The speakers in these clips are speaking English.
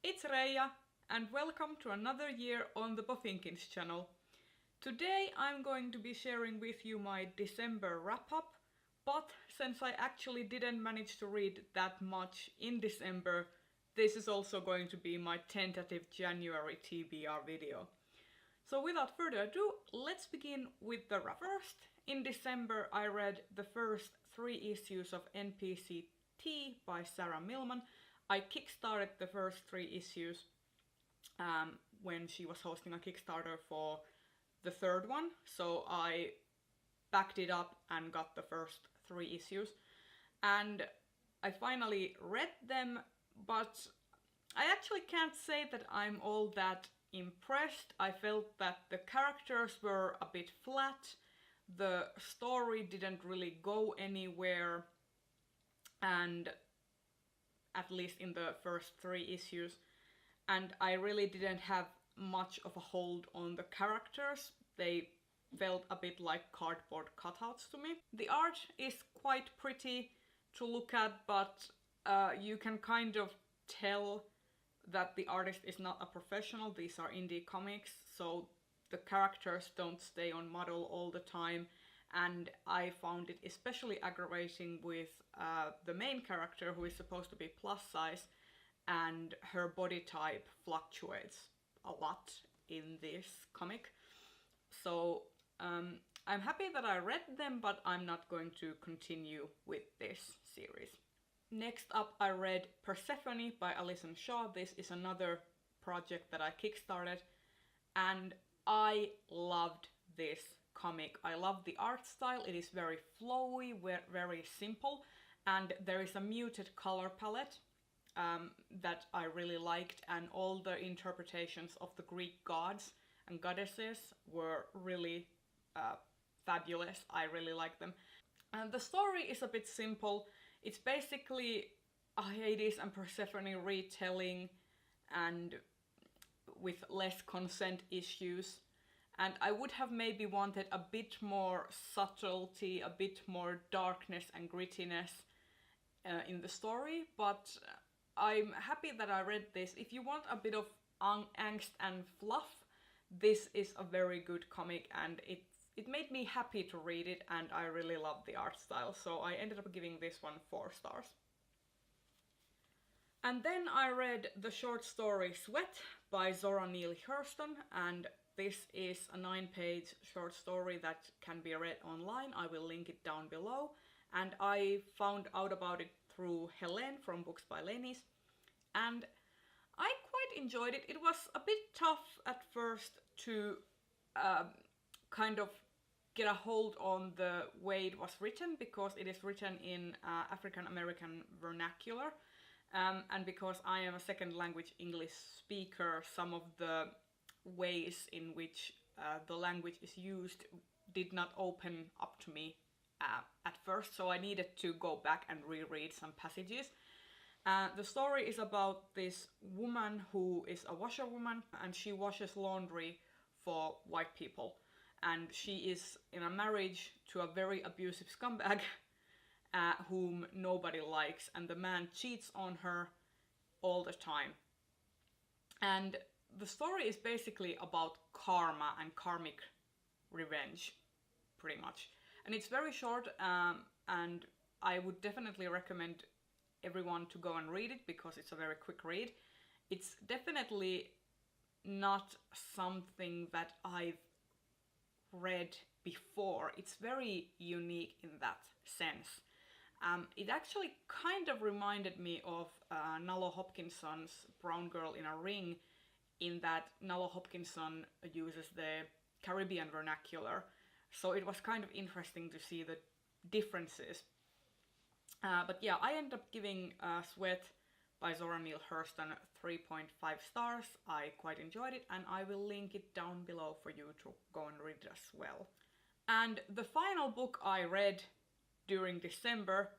It's Reija, and welcome to another year on the Bofinkins channel. Today I'm going to be sharing with you my December wrap-up, but since I actually didn't manage to read that much in December, this is also going to be my tentative January TBR video. So without further ado, let's begin with the wrap. First, in December I read the first 3 issues of NPC Tea by Sarah Millman. I kickstarted the first 3 issues when she was hosting a Kickstarter for the 3rd one, so I backed it up and got the first 3 issues. And I finally read them, but I actually can't say that I'm all that impressed. I felt that the characters were a bit flat, the story didn't really go anywhere, and at least in the first 3 issues, and I really didn't have much of a hold on the characters. They felt a bit like cardboard cutouts to me. The art is quite pretty to look at, but you can kind of tell that the artist is not a professional. These are indie comics, so the characters don't stay on model all the time, and I found it especially aggravating with the main character, who is supposed to be plus size, and her body type fluctuates a lot in this comic. So I'm happy that I read them, but I'm not going to continue with this series. Next up I read Persephone by Allison. This is another project that I kickstarted, and I loved this comic. I love the art style. It is very flowy, very simple, and there is a muted color palette that I really liked, and all the interpretations of the Greek gods and goddesses were really fabulous. I really like them. And the story is a bit simple. It's basically a Hades and Persephone retelling, and with less consent issues. And I would have maybe wanted a bit more subtlety, a bit more darkness and grittiness in the story, but I'm happy that I read this. If you want a bit of angst and fluff, this is a very good comic, and it made me happy to read it, and I really love the art style, so I ended up giving this one 4 stars. And then I read the short story Sweat by Zora, Neale, Hurston, and this is a 9-page short story that can be read online. I will link it down below, and I found out about it through Helene from Books by Leynes, and I quite enjoyed it. It was a bit tough at first to kind of get a hold on the way it was written, because it is written in African American vernacular, and because I am a second language English speaker, some of the ways in which the language is used did not open up to me at first, so I needed to go back and reread some passages. The story is about this woman who is a washerwoman, and she washes laundry for white people, and she is in a marriage to a very abusive scumbag whom nobody likes, and the man cheats on her all the time. And the story is basically about karma and karmic revenge, pretty much. And it's very short, and I would definitely recommend everyone to go and read it, because it's a very quick read. It's definitely not something that I've read before. It's very unique in that sense. It actually kind of reminded me of Nalo Hopkinson's Brown Girl in a Ring, in that Nalo Hopkinson uses the Caribbean vernacular, so it was kind of interesting to see the differences. But yeah, I ended up giving Sweat by Zora, Neale, Hurston 3.5 stars. I quite enjoyed it, and I will link it down below for you to go and read it as well. And the final book I read during December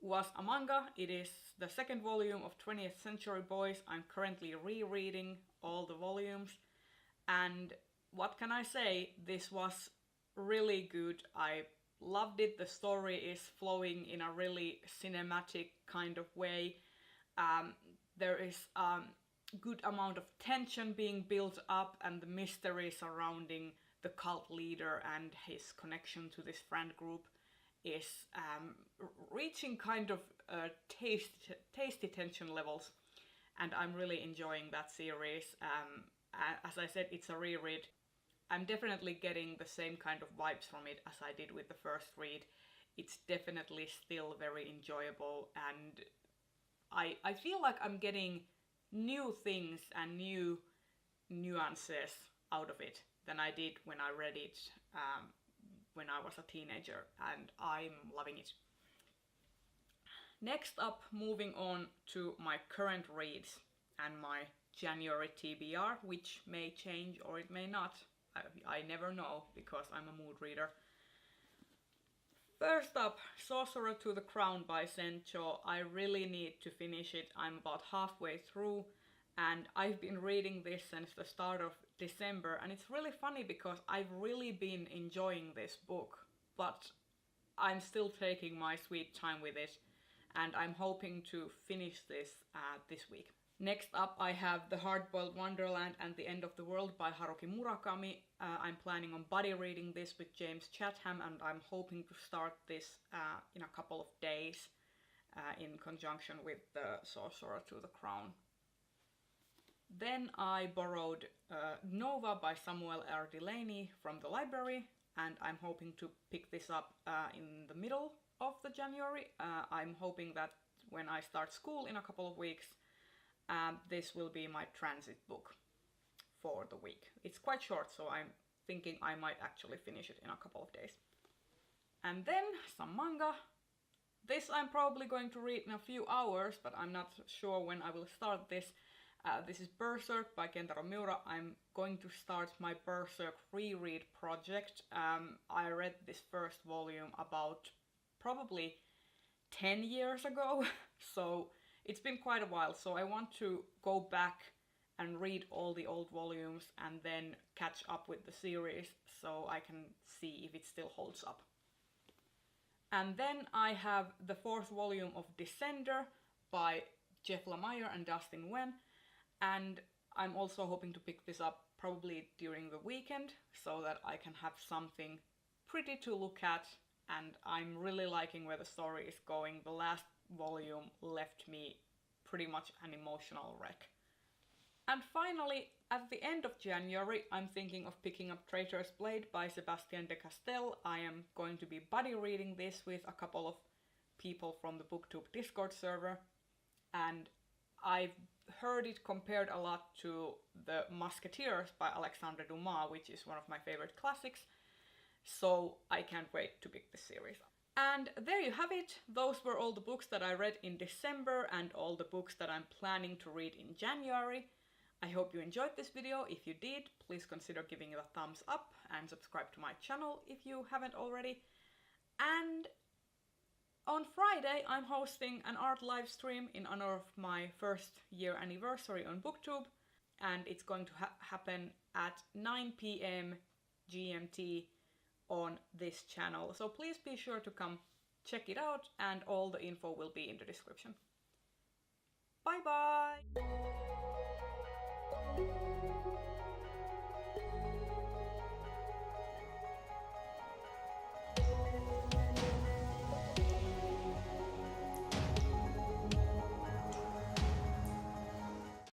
was a manga. It is the 2nd volume of 20th Century Boys. I'm currently rereading all the volumes, and what can I say, this was really good. I loved it. The story is flowing in a really cinematic kind of way. There is good amount of tension being built up, and the mystery surrounding the cult leader and his connection to this friend group is reaching kind of tasty tension levels, and I'm really enjoying that series. As I said, it's a reread. I'm definitely getting the same kind of vibes from it as I did with the first read. It's definitely still very enjoyable, and I feel like I'm getting new things and new nuances out of it than I did when I read it when I was a teenager, and I'm loving it. Next up, moving on to my current reads and my January TBR, which may change or it may not. I never know because I'm a mood reader. First up, Sorcerer to the Crown by Sencho. I really need to finish it. I'm about halfway through, and I've been reading this since the start of December, and it's really funny because I've really been enjoying this book, but I'm still taking my sweet time with it, and I'm hoping to finish this this week. Next up, I have The Hard-Boiled Wonderland and the End of the World by Haruki Murakami. I'm planning on buddy reading this with James Chatham, and I'm hoping to start this in a couple of days in conjunction with The Sorcerer to the Crown. Then I borrowed Nova by Samuel R. Delaney from the library, and I'm hoping to pick this up in the middle of the January. I'm hoping that when I start school in a couple of weeks, this will be my transit book for the week. It's quite short, so I'm thinking I might actually finish it in a couple of days. And then some manga. This I'm probably going to read in a few hours, but I'm not sure when I will start this. This is Berserk by Kentaro Miura. I'm going to start my Berserk reread project. I read this first volume about probably 10 years ago, so it's been quite a while, so I want to go back and read all the old volumes and then catch up with the series so I can see if it still holds up. And then I have the fourth volume of Descender by Jeff Lemire and Dustin Nguyen, and I'm also hoping to pick this up probably during the weekend so that I can have something pretty to look at, and I'm really liking where the story is going. The last volume left me pretty much an emotional wreck. And finally, at the end of January, I'm thinking of picking up Traitor's Blade by Sébastien de Castel. I am going to be buddy reading this with a couple of people from the BookTube Discord server, and I've heard it compared a lot to The Musketeers by Alexandre Dumas, which is one of my favorite classics, so I can't wait to pick this series up. And there you have it. Those were all the books that I read in December and all the books that I'm planning to read in January. I hope you enjoyed this video. If you did, please consider giving it a thumbs up and subscribe to my channel if you haven't already. And on Friday, I'm hosting an art live stream in honor of my first year anniversary on BookTube, and it's going to happen at 9 p.m. GMT on this channel. So please be sure to come check it out, and all the info will be in the description. Bye bye!